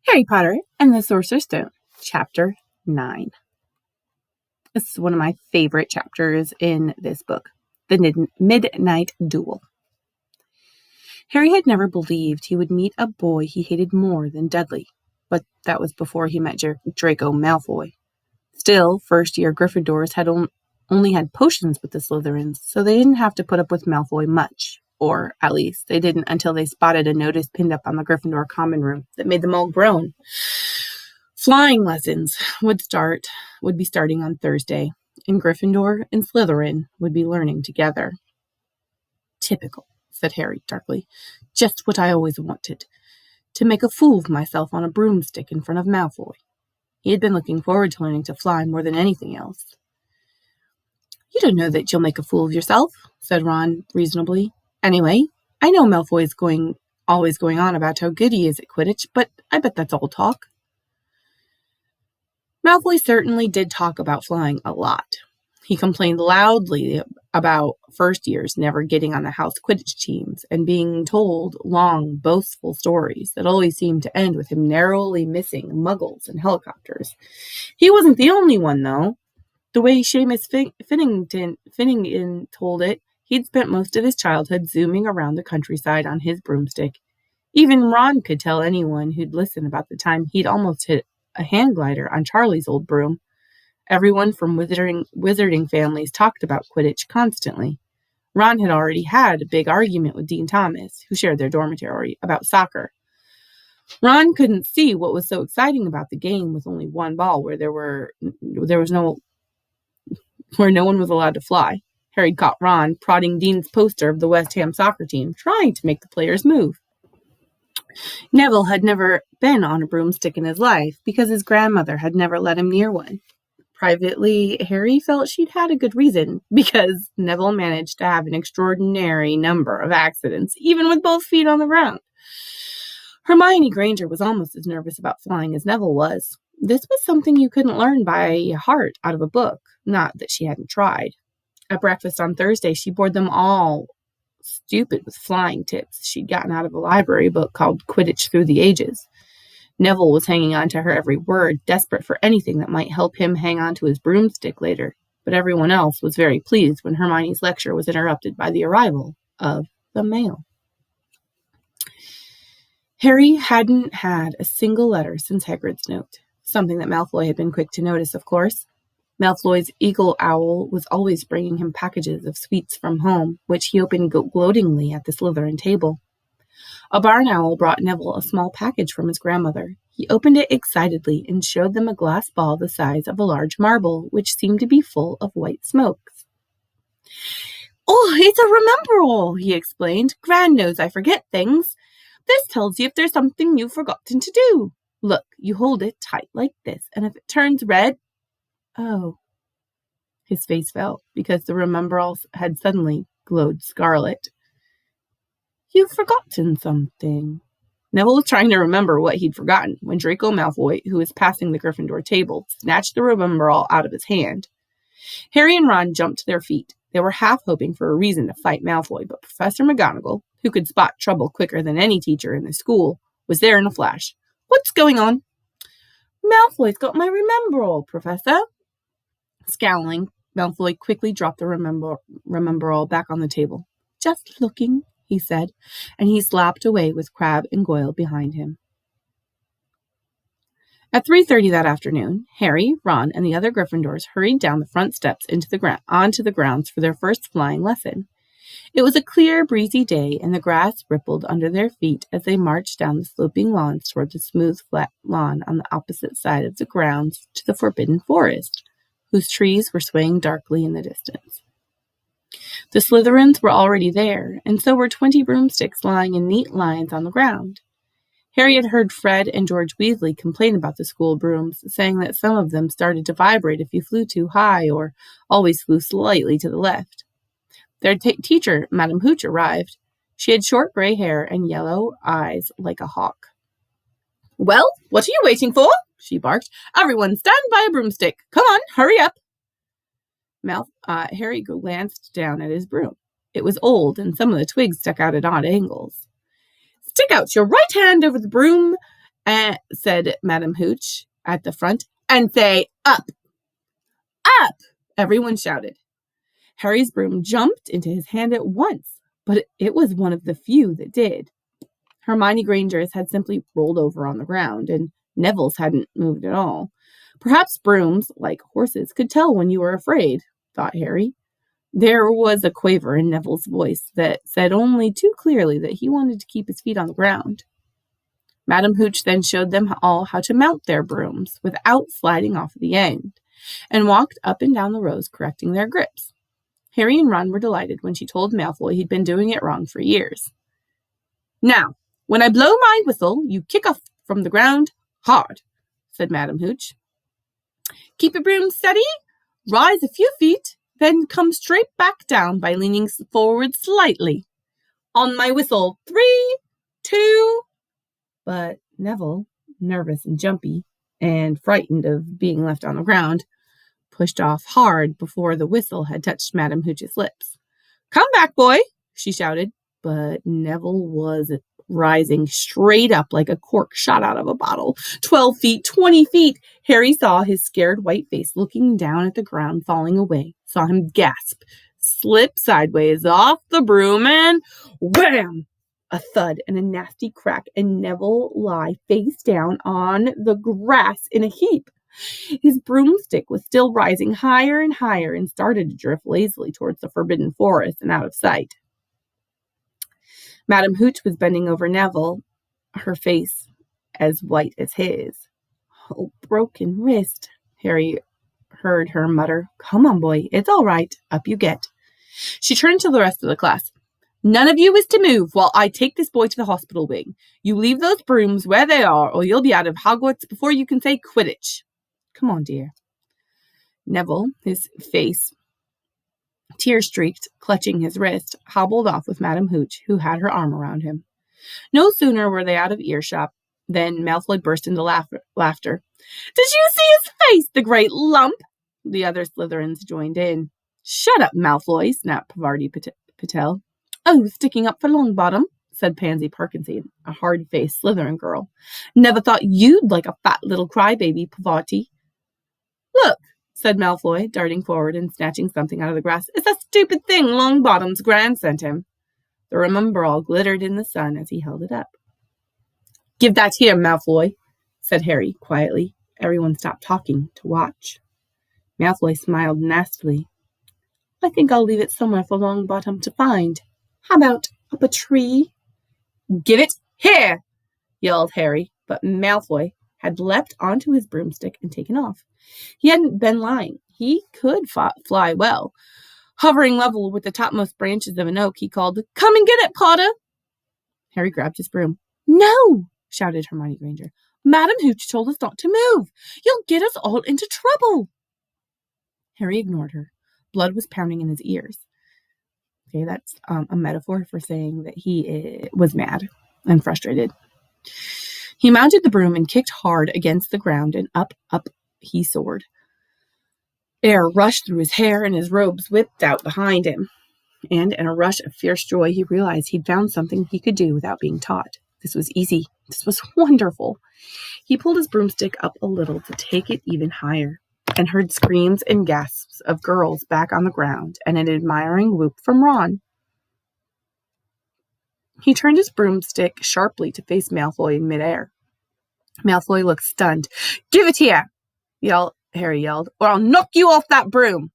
Harry Potter and the Sorcerer's Stone, Chapter 9. This is one of my favorite chapters in this book, the Midnight Duel. Harry had never believed he would meet a boy he hated more than Dudley, but that was before he met Draco Malfoy. Still, first-year Gryffindors had only had potions with the Slytherins, so they didn't have to put up with Malfoy much. Or, at least, they didn't until they spotted a notice pinned up on the Gryffindor common room that made them all groan. Flying lessons would be starting on Thursday, and Gryffindor and Slytherin would be learning together. Typical, said Harry darkly. Just what I always wanted. To make a fool of myself on a broomstick in front of Malfoy. He had been looking forward to learning to fly more than anything else. You don't know that you'll make a fool of yourself, said Ron reasonably. Anyway, I know Malfoy's always going on about how good he is at Quidditch, but I bet that's all talk. Malfoy certainly did talk about flying a lot. He complained loudly about first years never getting on the house Quidditch teams and being told long, boastful stories that always seemed to end with him narrowly missing muggles and helicopters. He wasn't the only one, though. The way Seamus Finnegan told it, he'd spent most of his childhood zooming around the countryside on his broomstick. Even Ron could tell anyone who'd listen about the time he'd almost hit a hand glider on Charlie's old broom. Everyone from wizarding families talked about Quidditch constantly. Ron had already had a big argument with Dean Thomas, who shared their dormitory, about soccer. Ron couldn't see what was so exciting about the game with only one ball where no one was allowed to fly. Harry caught Ron prodding Dean's poster of the West Ham soccer team, trying to make the players move. Neville had never been on a broomstick in his life because his grandmother had never let him near one. Privately, Harry felt she'd had a good reason, because Neville managed to have an extraordinary number of accidents, even with both feet on the ground. Hermione Granger was almost as nervous about flying as Neville was. This was something you couldn't learn by heart out of a book, not that she hadn't tried. At breakfast on Thursday, she bored them all stupid with flying tips she'd gotten out of a library book called Quidditch Through the Ages. Neville was hanging on to her every word, desperate for anything that might help him hang on to his broomstick later, but everyone else was very pleased when Hermione's lecture was interrupted by the arrival of the mail. Harry hadn't had a single letter since Hagrid's note, something that Malfoy had been quick to notice, of course. Malfoy's eagle owl was always bringing him packages of sweets from home, which he opened gloatingly at the Slytherin table. A barn owl brought Neville a small package from his grandmother. He opened it excitedly and showed them a glass ball the size of a large marble, which seemed to be full of white smokes. Oh, it's a remember-all, he explained. Gran knows I forget things. This tells you if there's something you've forgotten to do. Look, you hold it tight like this, and if it turns red... Oh. His face fell, because the remember-all had suddenly glowed scarlet. You've forgotten something. Neville was trying to remember what he'd forgotten when Draco Malfoy, who was passing the Gryffindor table, snatched the remember-all out of his hand. Harry and Ron jumped to their feet. They were half hoping for a reason to fight Malfoy, but Professor McGonagall, who could spot trouble quicker than any teacher in the school, was there in a flash. What's going on? Malfoy's got my remember-all, Professor. Scowling, Malfoy quickly dropped the remember-all back on the table. Just looking, he said, and he slapped away with Crabbe and Goyle behind him. At 3:30 that afternoon, Harry, Ron, and the other Gryffindors hurried down the front steps onto the grounds for their first flying lesson. It was a clear, breezy day, and the grass rippled under their feet as they marched down the sloping lawns toward the smooth, flat lawn on the opposite side of the grounds to the Forbidden Forest, whose trees were swaying darkly in the distance. The Slytherins were already there, and so were 20 broomsticks lying in neat lines on the ground. Harry had heard Fred and George Weasley complain about the school brooms, saying that some of them started to vibrate if you flew too high or always flew slightly to the left. Their teacher, Madame Hooch, arrived. She had short gray hair and yellow eyes like a hawk. Well, what are you waiting for? She barked. Everyone stand by a broomstick. Come on, hurry up. Harry glanced down at his broom. It was old, and some of the twigs stuck out at odd angles. Stick out your right hand over the broom said Madam Hooch at the front. And say, up! Up! Everyone shouted. Harry's broom jumped into his hand at once, but it was one of the few that did. Hermione Granger's had simply rolled over on the ground, and Neville's hadn't moved at all. Perhaps brooms, like horses, could tell when you were afraid, thought Harry. There was a quaver in Neville's voice that said only too clearly that he wanted to keep his feet on the ground. Madam Hooch then showed them all how to mount their brooms without sliding off the end, and walked up and down the rows correcting their grips. Harry and Ron were delighted when she told Malfoy he'd been doing it wrong for years. Now, when I blow my whistle, you kick off from the ground hard, said Madam Hooch. Keep your broom steady, rise a few feet, then come straight back down by leaning forward slightly. On my whistle, 3, 2... But Neville, nervous and jumpy, and frightened of being left on the ground, pushed off hard before the whistle had touched Madam Hooch's lips. Come back, boy, she shouted, but Neville was rising straight up like a cork shot out of a bottle. 12 feet, 20 feet. Harry saw his scared white face looking down at the ground, falling away, saw him gasp, slip sideways off the broom, and wham! A thud and a nasty crack, and Neville lie face down on the grass in a heap. His broomstick was still rising higher and higher and started to drift lazily towards the forbidden forest and out of sight. Madam Hooch was bending over Neville, her face as white as his. Oh, broken wrist, Harry heard her mutter. Come on, boy, it's all right. Up you get. She turned to the rest of the class. None of you is to move while I take this boy to the hospital wing. You leave those brooms where they are, or you'll be out of Hogwarts before you can say Quidditch. Come on, dear. Neville, his face tear-streaked, clutching his wrist, hobbled off with Madam Hooch, who had her arm around him. No sooner were they out of earshot than Malfoy burst into laughter. Did you see his face, the great lump? The other Slytherins joined in. Shut up, Malfoy, snapped Parvati Patel. Oh, sticking up for Longbottom, said Pansy Parkinson, a hard-faced Slytherin girl. Never thought you'd like a fat little crybaby, Parvati. Look, said Malfoy, darting forward and snatching something out of the grass. It's a stupid thing Longbottom's gran sent him. The rumbrel glittered in the sun as he held it up. Give that here, Malfoy, said Harry quietly. Everyone stopped talking to watch. Malfoy smiled nastily. I think I'll leave it somewhere for Longbottom to find. How about up a tree? Give it here, yelled Harry, but Malfoy had leapt onto his broomstick and taken off. He hadn't been lying. He could fly well. Hovering level with the topmost branches of an oak, he called, Come and get it, Potter! Harry grabbed his broom. No, shouted Hermione Granger. Madam Hooch told us not to move. You'll get us all into trouble. Harry ignored her. Blood was pounding in his ears. Okay, that's a metaphor for saying that he was mad and frustrated. He mounted the broom and kicked hard against the ground, and up he soared. Air rushed through his hair, and his robes whipped out behind him. And in a rush of fierce joy, he realized he'd found something he could do without being taught. This was easy. This was wonderful. He pulled his broomstick up a little to take it even higher, and heard screams and gasps of girls back on the ground, and an admiring whoop from Ron. He turned his broomstick sharply to face Malfoy in midair. Malfoy looked stunned. Give it here, Harry yelled, or I'll knock you off that broom.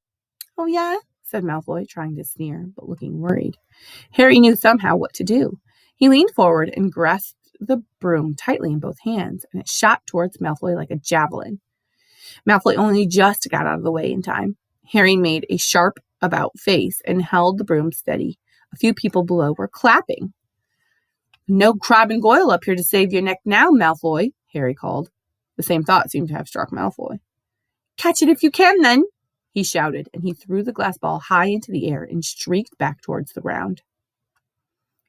Oh, yeah, said Malfoy, trying to sneer, but looking worried. Harry knew somehow what to do. He leaned forward and grasped the broom tightly in both hands, and it shot towards Malfoy like a javelin. Malfoy only just got out of the way in time. Harry made a sharp about face and held the broom steady. A few people below were clapping. No Crabbe and Goyle up here to save your neck now, Malfoy, Harry called. The same thought seemed to have struck Malfoy. Catch it if you can, then, he shouted, and he threw the glass ball high into the air and streaked back towards the ground.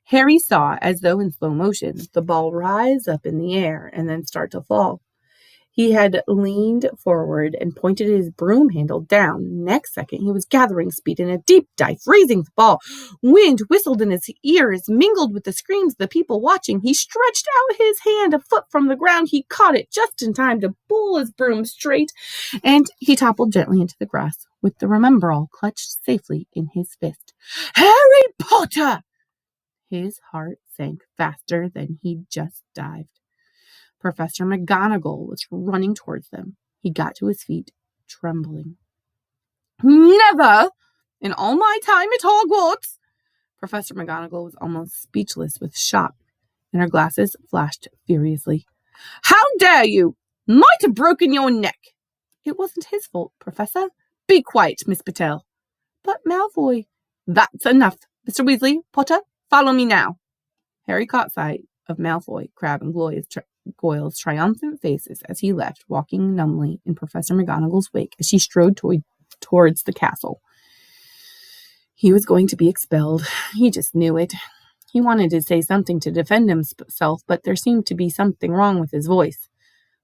Harry saw, as though in slow motion, the ball rise up in the air and then start to fall. He had leaned forward and pointed his broom handle down. Next second, he was gathering speed in a deep dive, raising the ball. Wind whistled in his ears, mingled with the screams of the people watching. He stretched out his hand a foot from the ground. He caught it just in time to pull his broom straight, and he toppled gently into the grass, with the Remember-All clutched safely in his fist. Harry Potter! His heart sank faster than he'd just dived. Professor McGonagall was running towards them. He got to his feet, trembling. Never in all my time at Hogwarts! Professor McGonagall was almost speechless with shock, and her glasses flashed furiously. How dare you! Might have broken your neck! It wasn't his fault, Professor. Be quiet, Miss Patel. But Malfoy... That's enough. Mr. Weasley, Potter, follow me now. Harry caught sight of Malfoy, Crabbe, and Goyle's triumphant faces as he left, walking numbly in Professor McGonagall's wake as she strode towards the castle. He was going to be expelled. He just knew it. He wanted to say something to defend himself, but there seemed to be something wrong with his voice.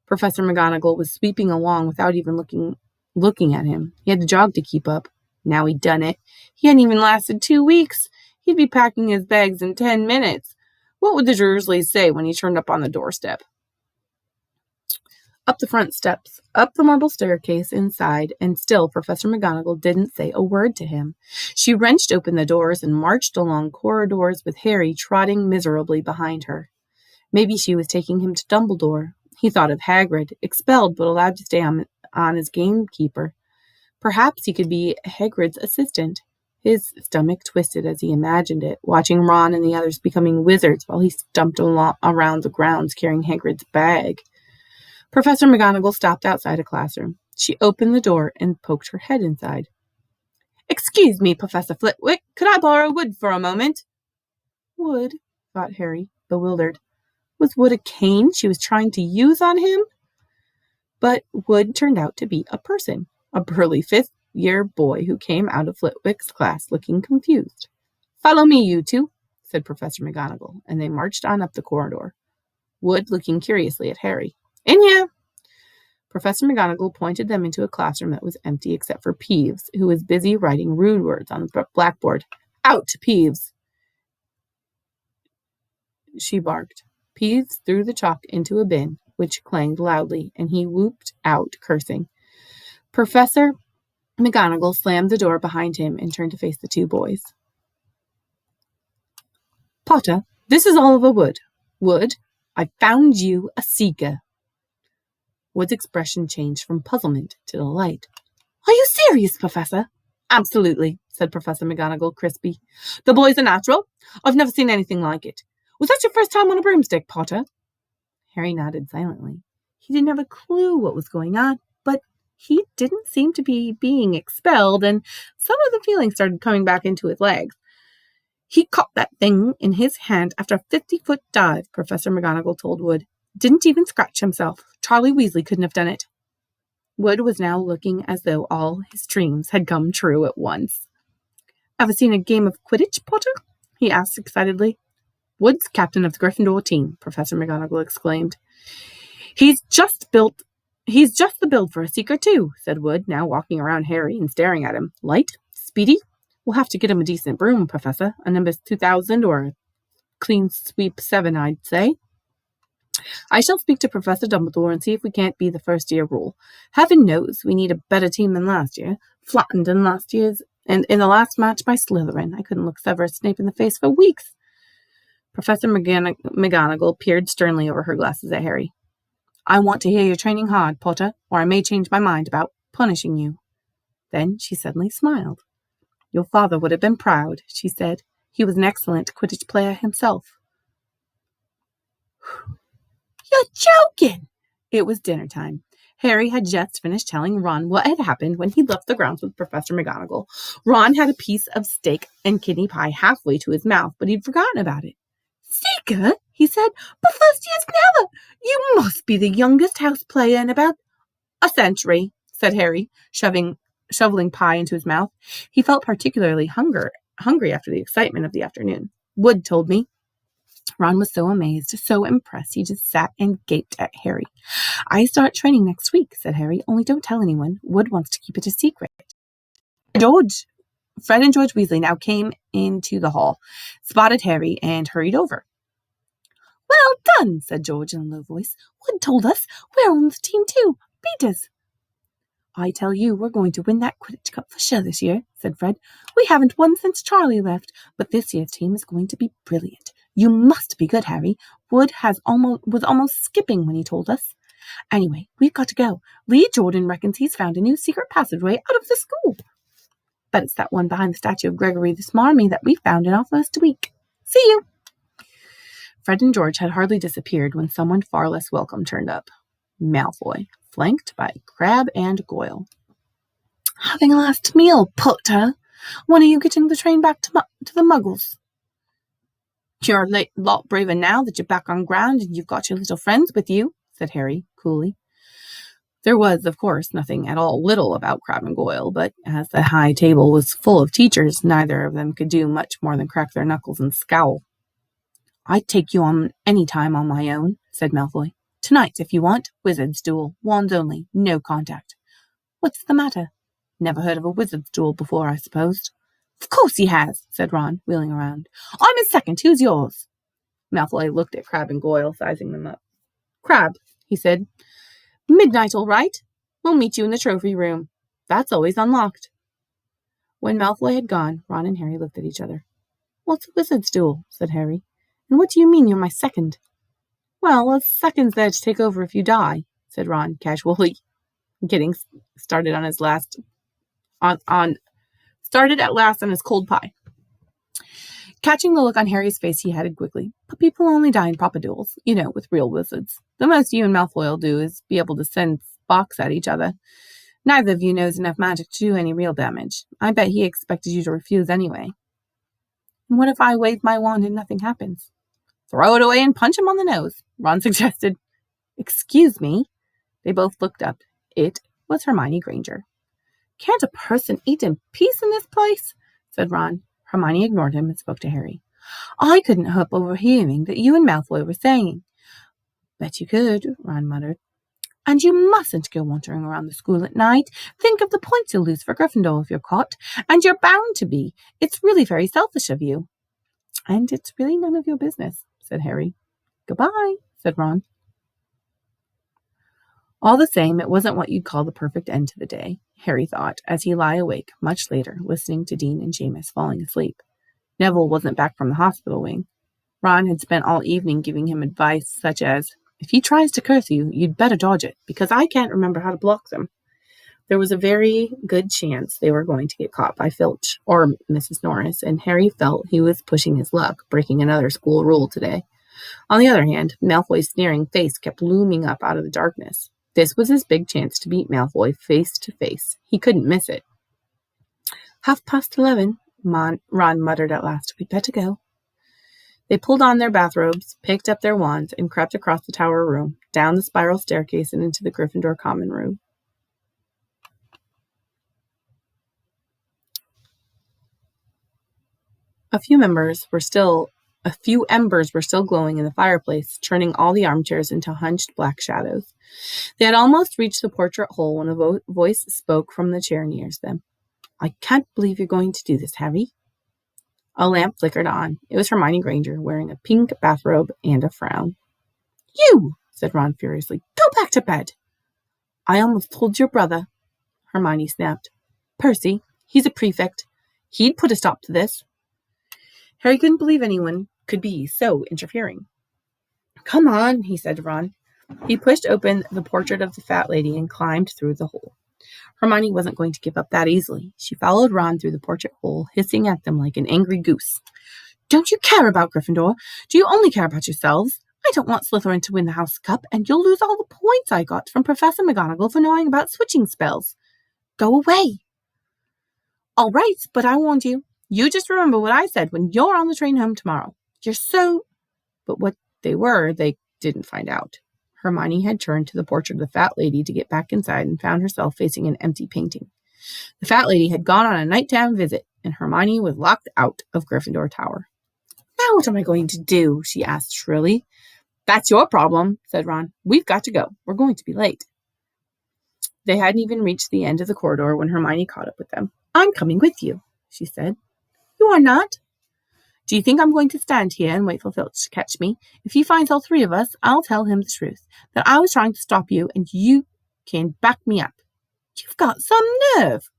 Professor McGonagall was sweeping along without even looking at him. He had to jog to keep up. Now he'd done it. He hadn't even lasted 2 weeks. He'd be packing his bags in 10 minutes. What would the Dursleys say when he turned up on the doorstep? Up the front steps, up the marble staircase, inside, and still Professor McGonagall didn't say a word to him. She wrenched open the doors and marched along corridors with Harry trotting miserably behind her. Maybe she was taking him to Dumbledore. He thought of Hagrid, expelled but allowed to stay on as gamekeeper. Perhaps he could be Hagrid's assistant. His stomach twisted as he imagined it, watching Ron and the others becoming wizards while he stumped around the grounds carrying Hagrid's bag. Professor McGonagall stopped outside a classroom. She opened the door and poked her head inside. Excuse me, Professor Flitwick, could I borrow wood for a moment? Wood, thought Harry, bewildered. Was wood a cane she was trying to use on him? But wood turned out to be a person, a burly fifth-year boy who came out of Flitwick's class looking confused. Follow me, you two, said Professor McGonagall, and they marched on up the corridor, Wood looking curiously at Harry. In here! Professor McGonagall pointed them into a classroom that was empty except for Peeves, who was busy writing rude words on the blackboard. Out, Peeves! She barked. Peeves threw the chalk into a bin, which clanged loudly, and he whooped out, cursing. Professor McGonagall slammed the door behind him and turned to face the two boys. Potter, this is Oliver Wood. Wood, I found you a seeker. Wood's expression changed from puzzlement to delight. Are you serious, Professor? Absolutely, said Professor McGonagall, crispy. The boy's a natural. I've never seen anything like it. Was that your first time on a broomstick, Potter? Harry nodded silently. He didn't have a clue what was going on, but he didn't seem to be being expelled, and some of the feeling started coming back into his legs. He caught that thing in his hand after a 50-foot dive, Professor McGonagall told Wood. Didn't even scratch himself. Charlie Weasley couldn't have done it. Wood was now looking as though all his dreams had come true at once. Ever seen a game of Quidditch, Potter? He asked excitedly. Wood's captain of the Gryffindor team, Professor McGonagall exclaimed. He's just the build for a seeker, too, said Wood, now walking around Harry and staring at him. Light? Speedy? We'll have to get him a decent broom, Professor. A Nimbus 2000 or a Clean Sweep 7, I'd say. I shall speak to Professor Dumbledore and see if we can't be the first-year rule. Heaven knows we need a better team than last year. Flattened in last year's, and in the last match by Slytherin. I couldn't look Severus Snape in the face for weeks. Professor McGonagall peered sternly over her glasses at Harry. I want to hear you training hard, Potter, or I may change my mind about punishing you. Then she suddenly smiled. Your father would have been proud, she said. He was an excellent Quidditch player himself. You're joking! It was dinner time. Harry had just finished telling Ron what had happened when he left the grounds with Professor McGonagall. Ron had a piece of steak and kidney pie halfway to his mouth, but he'd forgotten about it. Seeker, he said, but first years never. You must be the youngest house player in about a century, said Harry, shoveling pie into his mouth. He felt particularly hungry after the excitement of the afternoon. Wood told me. Ron was so amazed, so impressed, he just sat and gaped at Harry. "I start training next week," said Harry, "only don't tell anyone. Wood wants to keep it a secret." Fred and George Weasley now came into the hall, spotted Harry, and hurried over. "Well done," said George in a low voice. "Wood told us. We're on the team too. Beat us." "I tell you, we're going to win that Quidditch Cup for sure this year," said Fred. "We haven't won since Charlie left, but this year's team is going to be brilliant. You must be good, Harry. Wood was almost skipping when he told us. Anyway, we've got to go. Lee Jordan reckons he's found a new secret passageway out of the school. Bet it's that one behind the statue of Gregory the Smarmy that we found in our first week. See you." Fred and George had hardly disappeared when someone far less welcome turned up. Malfoy, flanked by Crabbe and Goyle. "Having a last meal, Potter. When are you getting the train back to the Muggles?" "You're a lot braver now that you're back on ground and you've got your little friends with you," said Harry, coolly. There was, of course, nothing at all little about Crabbe and Goyle, but as the high table was full of teachers, neither of them could do much more than crack their knuckles and scowl. "I'd take you on any time on my own," said Malfoy. "Tonight, if you want. Wizard's duel. Wands only. No contact." "What's the matter?" "Never heard of a wizard's duel before, I suppose." "Of course he has," said Ron, wheeling around. "I'm his second. Who's yours?" Malfoy looked at Crabbe and Goyle, sizing them up. "Crabbe," he said. "Midnight, all right. We'll meet you in the trophy room. That's always unlocked." When Malfoy had gone, Ron and Harry looked at each other. "What's a wizard's duel?" said Harry. "And what do you mean you're my second?" "Well, a second's there to take over if you die," said Ron, casually, getting started on his last started at last on his cold pie. Catching the look on Harry's face, he added quickly, "But people only die in proper duels, with real wizards. The most you and Malfoy will do is be able to send sparks at each other. Neither of you knows enough magic to do any real damage. I bet he expected you to refuse anyway." "And what if I wave my wand and nothing happens?" "Throw it away and punch him on the nose," Ron suggested. "Excuse me?" They both looked up. It was Hermione Granger. "Can't a person eat in peace in this place?" said Ron. Hermione ignored him and spoke to Harry. "I couldn't help overhearing that you and Malfoy were saying." "Bet you could," Ron muttered. "And you mustn't go wandering around the school at night. Think of the points you'll lose for Gryffindor if you're caught. And you're bound to be. It's really very selfish of you." "And it's really none of your business," said Harry. "Goodbye," said Ron. All the same, it wasn't what you'd call the perfect end to the day, Harry thought, as he lay awake much later, listening to Dean and Seamus falling asleep. Neville wasn't back from the hospital wing. Ron had spent all evening giving him advice such as, "If he tries to curse you, you'd better dodge it, because I can't remember how to block them." There was a very good chance they were going to get caught by Filch or Mrs. Norris, and Harry felt he was pushing his luck, breaking another school rule today. On the other hand, Malfoy's sneering face kept looming up out of the darkness. This was his big chance to beat Malfoy face to face. He couldn't miss it. 11:30, Ron muttered at last. "We'd better go." They pulled on their bathrobes, picked up their wands, and crept across the tower room, down the spiral staircase, and into the Gryffindor common room. A few embers were still glowing in the fireplace, turning all the armchairs into hunched black shadows. They had almost reached the portrait hole when a voice spoke from the chair nearest them. "I can't believe you're going to do this, Harry." A lamp flickered on. It was Hermione Granger, wearing a pink bathrobe and a frown. "You!" said Ron furiously. "Go back to bed." "I almost told your brother," Hermione snapped. "Percy, he's a prefect. He'd put a stop to this." Harry couldn't believe anyone could be so interfering. "Come on," he said to Ron. He pushed open the portrait of the fat lady and climbed through the hole. Hermione wasn't going to give up that easily. She followed Ron through the portrait hole, hissing at them like an angry goose. "Don't you care about Gryffindor? Do you only care about yourselves? I don't want Slytherin to win the House Cup, and you'll lose all the points I got from Professor McGonagall for knowing about switching spells. Go away." "All right, but I warned you. You just remember what I said when you're on the train home tomorrow. You're so—" But what they were, they didn't find out. Hermione had turned to the portrait of the fat lady to get back inside and found herself facing an empty painting. The fat lady had gone on a nighttime visit, and Hermione was locked out of Gryffindor Tower. "Now what am I going to do?" she asked shrilly. "That's your problem," said Ron. "We've got to go. We're going to be late." They hadn't even reached the end of the corridor when Hermione caught up with them. "I'm coming with you," she said. "You are not?" "Do you think I'm going to stand here and wait for Filch to catch me? If he finds all three of us, I'll tell him the truth, that I was trying to stop you, and you can back me up." "You've got some nerve,"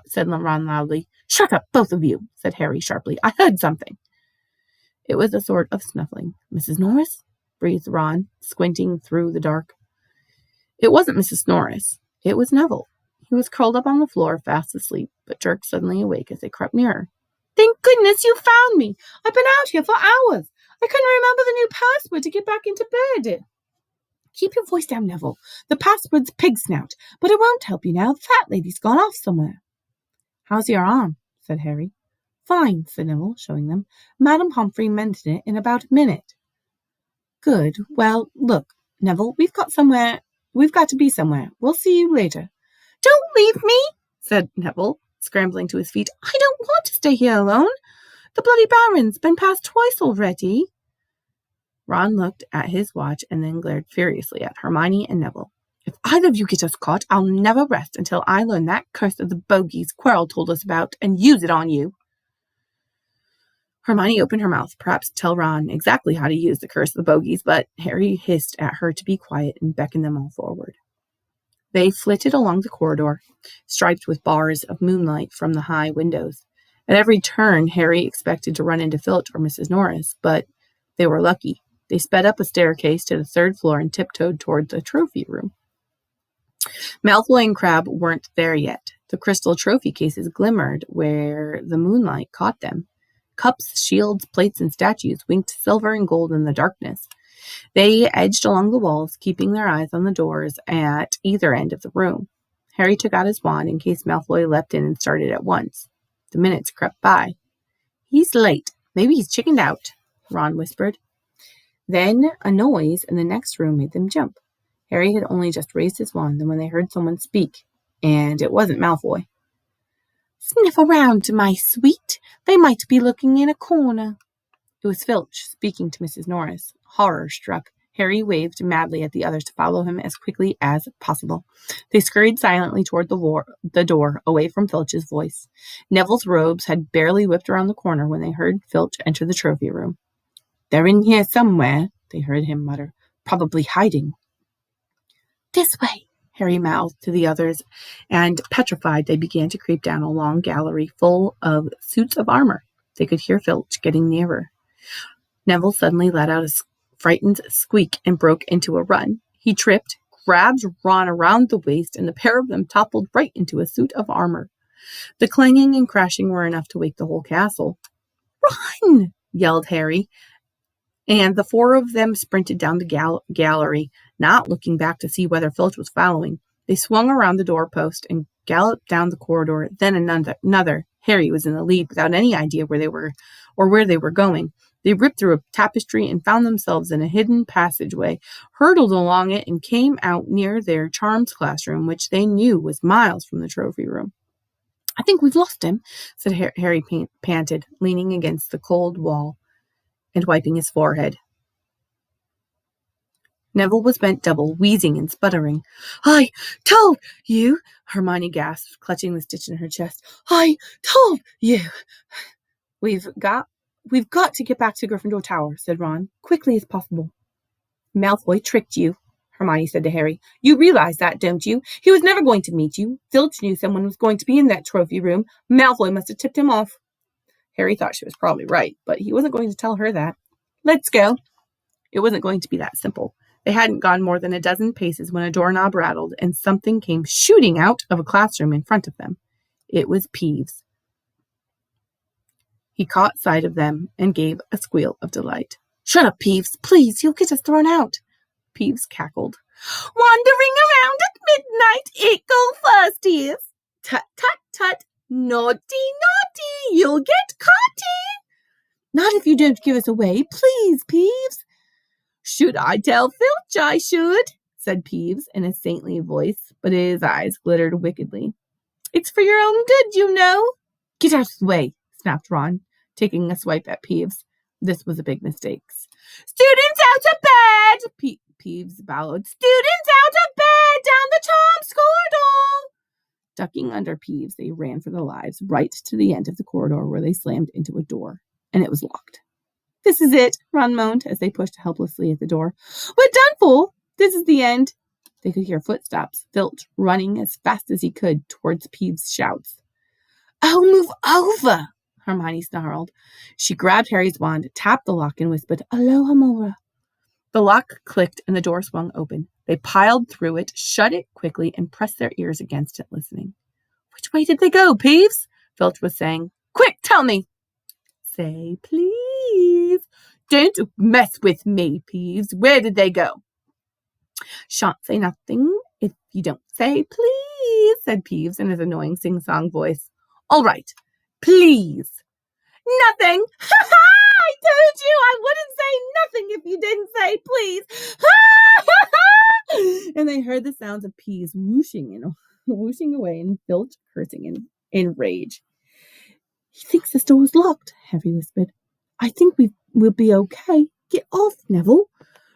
said Ron loudly. "Shut up, both of you," said Harry sharply. "I heard something." It was a sort of snuffling. "Mrs. Norris?" breathed Ron, squinting through the dark. It wasn't Mrs. Norris. It was Neville. He was curled up on the floor, fast asleep, but jerked suddenly awake as they crept nearer. "Thank goodness you found me! I've been out here for hours. I couldn't remember the new password to get back into bed." "Keep your voice down, Neville. The password's pig snout, but it won't help you now. The fat lady's gone off somewhere." "How's your arm?" said Harry. "Fine," said Neville, showing them. "Madam Pomfrey mended it in about a minute." "Good. Well, look, Neville, we've got to be somewhere. We'll see you later." "Don't leave me," said Neville, scrambling to his feet. "I don't want to stay here alone. The bloody Baron's been past twice already." Ron looked at his watch and then glared furiously at Hermione and Neville. "If either of you get us caught, I'll never rest until I learn that curse of the bogies Quirrell told us about and use it on you." Hermione opened her mouth, perhaps to tell Ron exactly how to use the curse of the bogies, but Harry hissed at her to be quiet and beckoned them all forward. They flitted along the corridor, striped with bars of moonlight from the high windows. At every turn, Harry expected to run into Filch or Mrs. Norris, but they were lucky. They sped up a staircase to the third floor and tiptoed toward the trophy room. Malfoy and Crabbe weren't there yet. The crystal trophy cases glimmered where the moonlight caught them. Cups, shields, plates, and statues winked silver and gold in the darkness. They edged along the walls, keeping their eyes on the doors at either end of the room. Harry took out his wand in case Malfoy leapt in and started at once. The minutes crept by. "He's late. Maybe he's chickened out," Ron whispered. Then a noise in the next room made them jump. Harry had only just raised his wand when they heard someone speak, and it wasn't Malfoy. "Sniff around, my sweet. They might be looking in a corner." It was Filch, speaking to Mrs. Norris. Horror-struck, Harry waved madly at the others to follow him as quickly as possible. They scurried silently toward the door, away from Filch's voice. Neville's robes had barely whipped around the corner when they heard Filch enter the trophy room. "They're in here somewhere," they heard him mutter. "Probably hiding." "This way," Harry mouthed to the others, and, petrified, they began to creep down a long gallery full of suits of armor. They could hear Filch getting nearer. Neville suddenly let out a frightened squeak and broke into a run. He tripped, grabbed Ron around the waist, and the pair of them toppled right into a suit of armor. The clanging and crashing were enough to wake the whole castle. "Run!" yelled Harry, and the four of them sprinted down the gallery, not looking back to see whether Filch was following. They swung around the doorpost and galloped down the corridor, then another. Harry was in the lead without any idea where they were going. They ripped through a tapestry and found themselves in a hidden passageway, hurtled along it, and came out near their charms classroom, which they knew was miles from the trophy room. "I think we've lost him," said Harry panted, leaning against the cold wall and wiping his forehead. Neville was bent double, wheezing and sputtering. "I told you," Hermione gasped, clutching the stitch in her chest. "I told you." We've got to get back to Gryffindor Tower," said Ron, "quickly as possible." "Malfoy tricked you," Hermione said to Harry. "You realize that, don't you? He was never going to meet you. Filch knew someone was going to be in that trophy room. Malfoy must have tipped him off." Harry thought she was probably right, but he wasn't going to tell her that. "Let's go." It wasn't going to be that simple. They hadn't gone more than a dozen paces when a doorknob rattled and something came shooting out of a classroom in front of them. It was Peeves. He caught sight of them and gave a squeal of delight. "Shut up, Peeves, please, you'll get us thrown out." Peeves cackled. "Wandering around at midnight, it go first is. Tut, tut, tut, naughty, naughty, you'll get caughty." "Not if you don't give us away, please, Peeves." "Should I tell Filch I should?" said Peeves in a saintly voice, but his eyes glittered wickedly. "It's for your own good, you know." "Get out of the way," snapped Ron, taking a swipe at Peeves. This was a big mistake. Students out of bed! Peeves bellowed. Students out of bed! Down the Tom's corridor! Ducking under Peeves, they ran for their lives right to the end of the corridor where they slammed into a door, and it was locked. This is it, Ron moaned as they pushed helplessly at the door. We're done for! This is the end! They could hear footsteps, Filch running as fast as he could towards Peeves' shouts. Oh, move over! Hermione snarled. She grabbed Harry's wand, tapped the lock, and whispered, Aloha Mora. The lock clicked and the door swung open. They piled through it, shut it quickly, and pressed their ears against it, listening. Which way did they go, Peeves? Filch was saying. Quick, tell me. Say please. Don't mess with me, Peeves. Where did they go? Shan't say nothing if you don't say please, said Peeves in his annoying sing-song voice. All right, please. Nothing. Ha ha! I told you I wouldn't say nothing if you didn't say please. Ha ha ha! And they heard the sounds of Peeves whooshing away and Filch cursing in rage. He thinks the door's locked, Harry whispered. I think we'll be okay. Get off, Neville.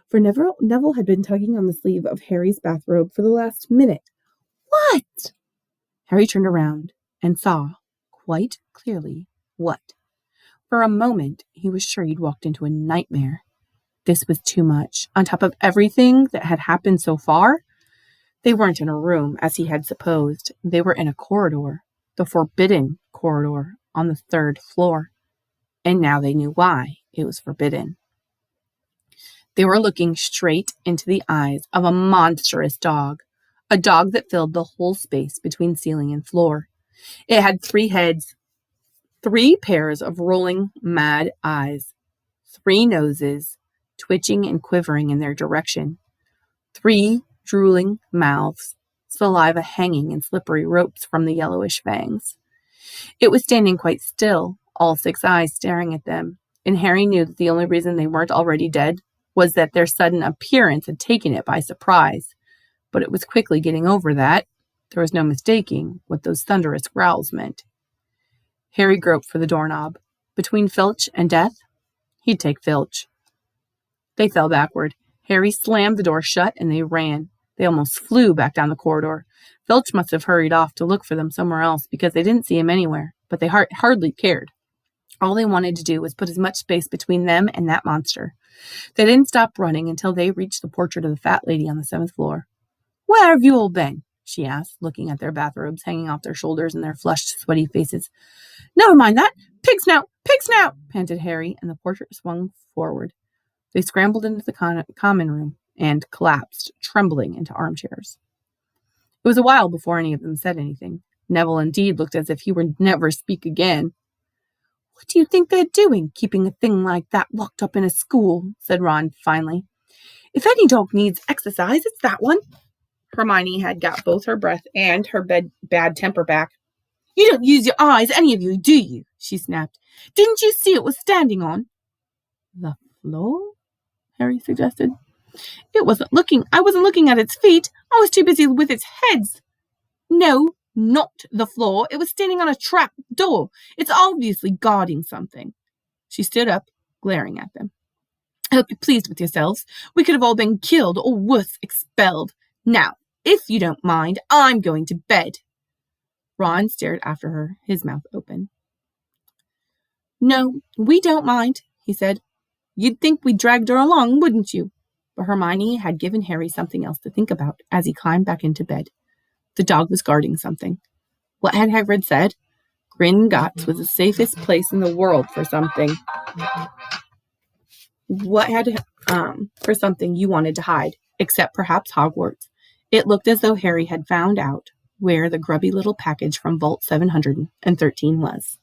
For Neville had been tugging on the sleeve of Harry's bathrobe for the last minute. What? Harry turned around and saw, quite clearly, what? For a moment, he was sure he'd walked into a nightmare. This was too much. On top of everything that had happened so far, they weren't in a room, as he had supposed. They were in a corridor, the forbidden corridor on the 3rd floor. And now they knew why it was forbidden. They were looking straight into the eyes of a monstrous dog, a dog that filled the whole space between ceiling and floor. It had 3 heads, 3 pairs of rolling, mad eyes, 3 noses, twitching and quivering in their direction, 3 drooling mouths, saliva hanging in slippery ropes from the yellowish fangs. It was standing quite still, all 6 eyes staring at them, and Harry knew that the only reason they weren't already dead was that their sudden appearance had taken it by surprise. But it was quickly getting over that. There was no mistaking what those thunderous growls meant. Harry groped for the doorknob. Between Filch and death, he'd take Filch. They fell backward. Harry slammed the door shut and they ran. They almost flew back down the corridor. Filch must have hurried off to look for them somewhere else because they didn't see him anywhere, but they hardly cared. All they wanted to do was put as much space between them and that monster. They didn't stop running until they reached the portrait of the fat lady on the 7th floor. Where have you all been? She asked, looking at their bathrobes hanging off their shoulders and their flushed, sweaty faces. Never mind that. Pig snout! Pig snout! Panted Harry, and the portrait swung forward. They scrambled into the common room and collapsed, trembling, into armchairs. It was a while before any of them said anything. Neville indeed looked as if he would never speak again. What do you think they're doing, keeping a thing like that locked up in a school? Said Ron finally. If any dog needs exercise, it's that one. Hermione had got both her breath and her bad temper back. You don't use your eyes, any of you, do you? She snapped. Didn't you see it was standing on? The floor? Harry suggested. I wasn't looking at its feet. I was too busy with its heads. No, not the floor. It was standing on a trap door. It's obviously guarding something. She stood up, glaring at them. I hope you're pleased with yourselves. We could have all been killed or worse, expelled. Now, if you don't mind, I'm going to bed. Ron stared after her, his mouth open. No, we don't mind, he said. You'd think we dragged her along, wouldn't you? But Hermione had given Harry something else to think about as he climbed back into bed. The dog was guarding something. What had Hagrid said? Gringotts was the safest place in the world for something. What had for something you wanted to hide, except perhaps Hogwarts? It looked as though Harry had found out where the grubby little package from Vault 713 was.